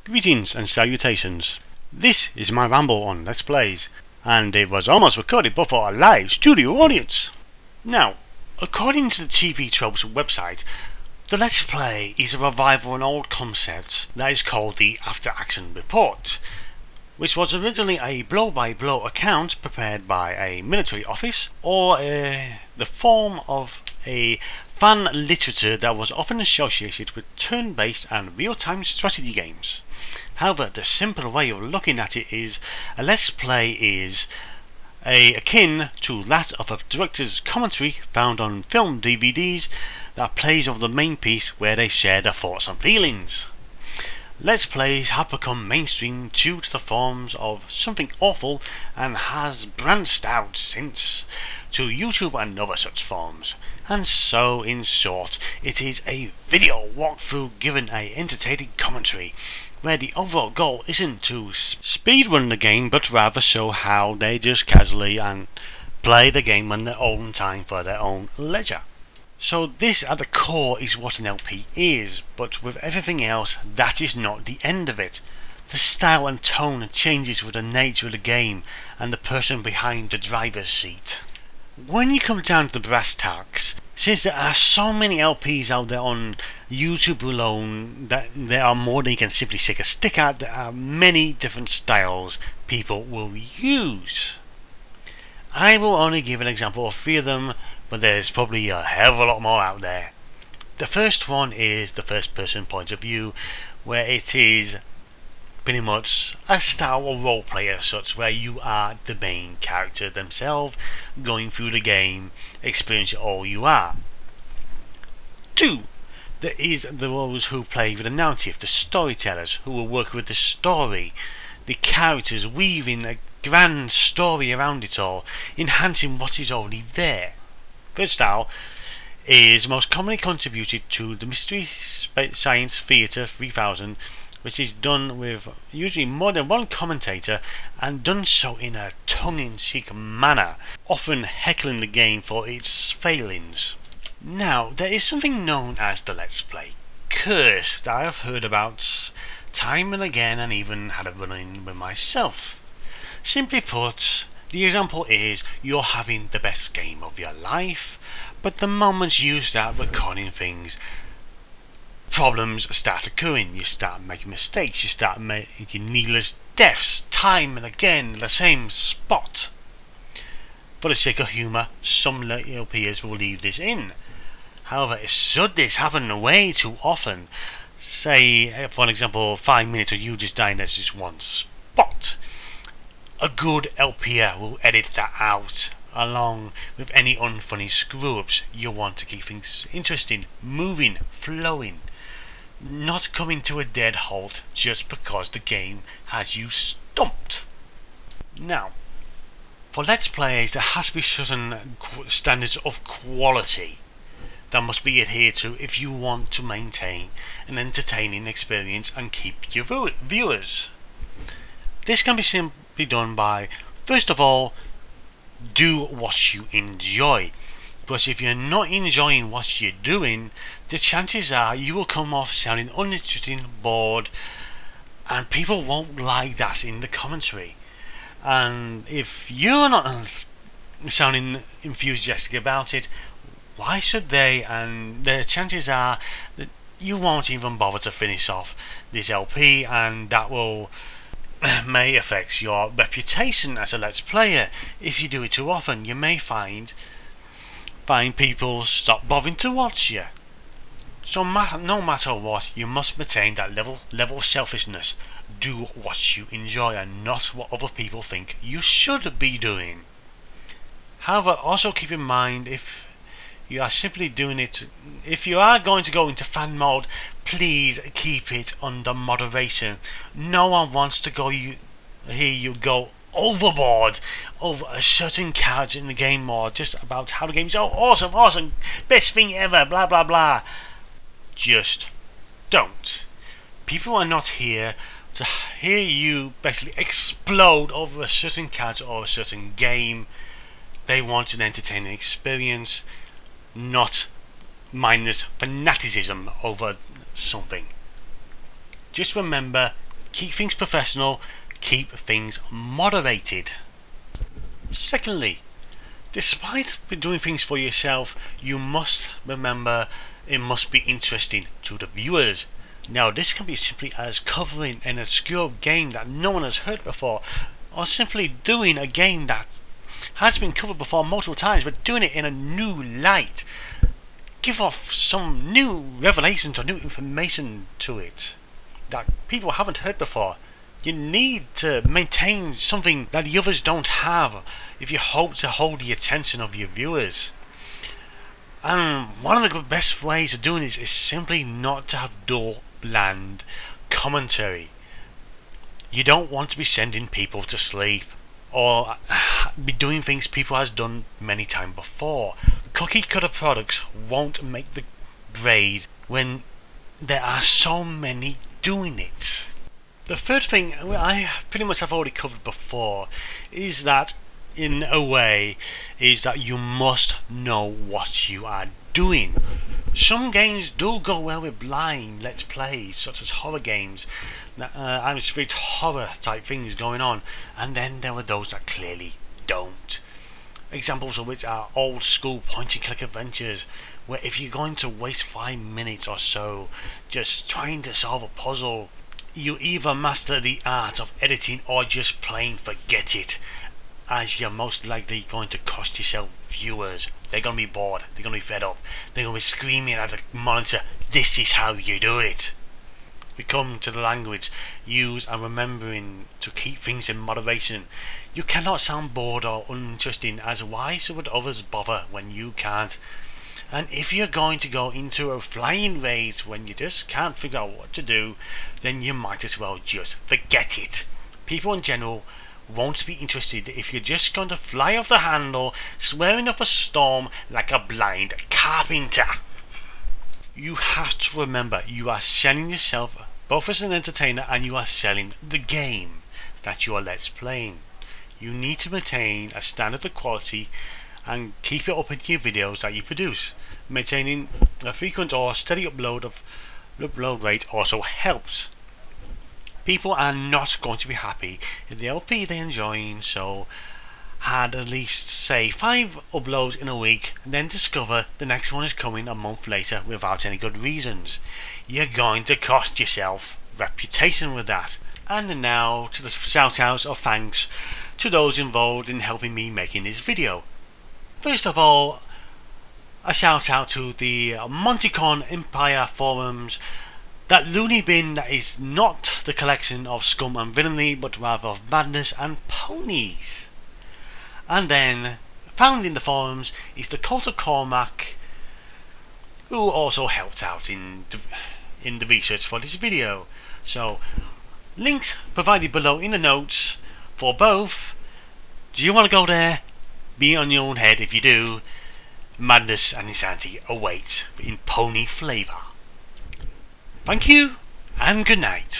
Greetings and salutations. This is my ramble on Let's Plays, and it was almost recorded before a live studio audience. Now, according to the TV Tropes website, the Let's Play is a revival of an old concept that is called the After Action Report, which was originally a blow-by-blow account prepared by a military office, or the form of a fan literature that was often associated with turn-based and real-time strategy games. However, the simple way of looking at it is a Let's Play is akin to that of a director's commentary found on film DVDs that plays over the main piece where they share their thoughts and feelings. Let's Plays have become mainstream due to the forms of something awful and has branched out since to YouTube and other such forms. And so, in short, it is a video walkthrough given a entertaining commentary, where the overall goal isn't to speedrun the game, but rather show how they just casually and play the game on their own time for their own leisure. So this at the core is what an LP is, but with everything else, that is not the end of it. The style and tone changes with the nature of the game and the person behind the driver's seat. When you come down to the brass tacks, since there are so many LPs out there on YouTube alone that there are more than you can simply stick a stick at, there are many different styles people will use. I will only give an example of 3 of them, but there's probably a hell of a lot more out there. The first one is the first person point of view, where it is pretty much a style of role play as such, where you are the main character themselves, going through the game, experiencing all you are. 2. There is those who play with the narrative, the storytellers, who will work with the story, the characters, weaving a grand story around it all, enhancing what is already there. Third style is most commonly contributed to the Mystery Science Theatre 3000, which is done with usually more than one commentator and done so in a tongue-in-cheek manner, often heckling the game for its failings. Now, there is something known as the Let's Play curse that I have heard about time and again, and even had a run-in with myself. Simply put, the example is you're having the best game of your life, but the moment you start recording things, problems start occurring. You start making mistakes, you start making needless deaths time and again in the same spot. For the sake of humour, some LPers will leave this in. However, should this happen way too often, say for example 5 minutes of you just dying at just one spot, a good LPer will edit that out, along with any unfunny screw-ups. You want to keep things interesting, moving, flowing, not coming to a dead halt just because the game has you stumped. Now, for Let's Plays, there has to be certain standards of quality that must be adhered to if you want to maintain an entertaining experience and keep your viewers. This can be simply done by, first of all, do what you enjoy. Because if you're not enjoying what you're doing, the chances are you will come off sounding uninteresting, bored, and people won't like that in the commentary. And if you're not sounding enthusiastic about it, why should they? And the chances are that you won't even bother to finish off this LP, and that will may affect your reputation as a Let's Player. If you do it too often, you may find people stop bothering to watch you. So no matter what, you must maintain that level of selfishness. Do what you enjoy and not what other people think you should be doing. However, also keep in mind, if you are simply doing it, if you are going to go into fan mode, please keep it under moderation. No one wants to hear you go overboard over a certain character in the game, or just about how the game's so awesome, best thing ever, blah blah blah. Just don't. People are not here to hear you basically explode over a certain character or a certain game. They want an entertaining experience, not mindless fanaticism over something. Just remember, keep things professional, keep things moderated. Secondly, despite doing things for yourself, you must remember it must be interesting to the viewers. Now this can be simply as covering an obscure game that no one has heard before, or simply doing a game that has been covered before multiple times but doing it in a new light. Give off some new revelations or new information to it that people haven't heard before. You need to maintain something that the others don't have if you hope to hold the attention of your viewers. And one of the best ways of doing this is simply not to have dull, bland commentary. You don't want to be sending people to sleep or be doing things people has done many times before. Cookie cutter products won't make the grade when there are so many doing it. The third thing I pretty much have already covered before is that, in a way, is that you must know what you are doing. Some games do go well with blind let's plays, such as horror games, atmospheric horror type things going on, and then there are those that clearly don't. Examples of which are old school point and click adventures, where if you're going to waste 5 minutes or so just trying to solve a puzzle, you either master the art of editing or just plain forget it, as you're most likely going to cost yourself viewers. They're going to be bored, they're going to be fed up, they're going to be screaming at the monitor, "This is how you do it." We come to the language used and remembering to keep things in moderation. You cannot sound bored or uninteresting, as why so would others bother when you can't? And if you're going to go into a flying rage when you just can't figure out what to do, then you might as well just forget it. People in general won't be interested if you're just going to fly off the handle, swearing up a storm like a blind carpenter. You have to remember you are selling yourself both as an entertainer and you are selling the game that you are let's playing. You need to maintain a standard of quality and keep it up in your videos that you produce. Maintaining a frequent or steady upload rate also helps. People are not going to be happy if the LP they're enjoying so had at least say 5 uploads in a week and then discover the next one is coming a month later without any good reasons. You're going to cost yourself reputation with that. And now to the shout outs of thanks to those involved in helping me making this video. First of all, a shout out to the Monticon Empire forums, that loony bin that is not the collection of scum and villainy but rather of madness and ponies. And then found in the forums is the Cult of Cormac, who also helped out in the research for this video. So links provided below in the notes for both. Do you want to go there? Be on your own head if you do. Madness and insanity awaits in pony flavour. Thank you and good night.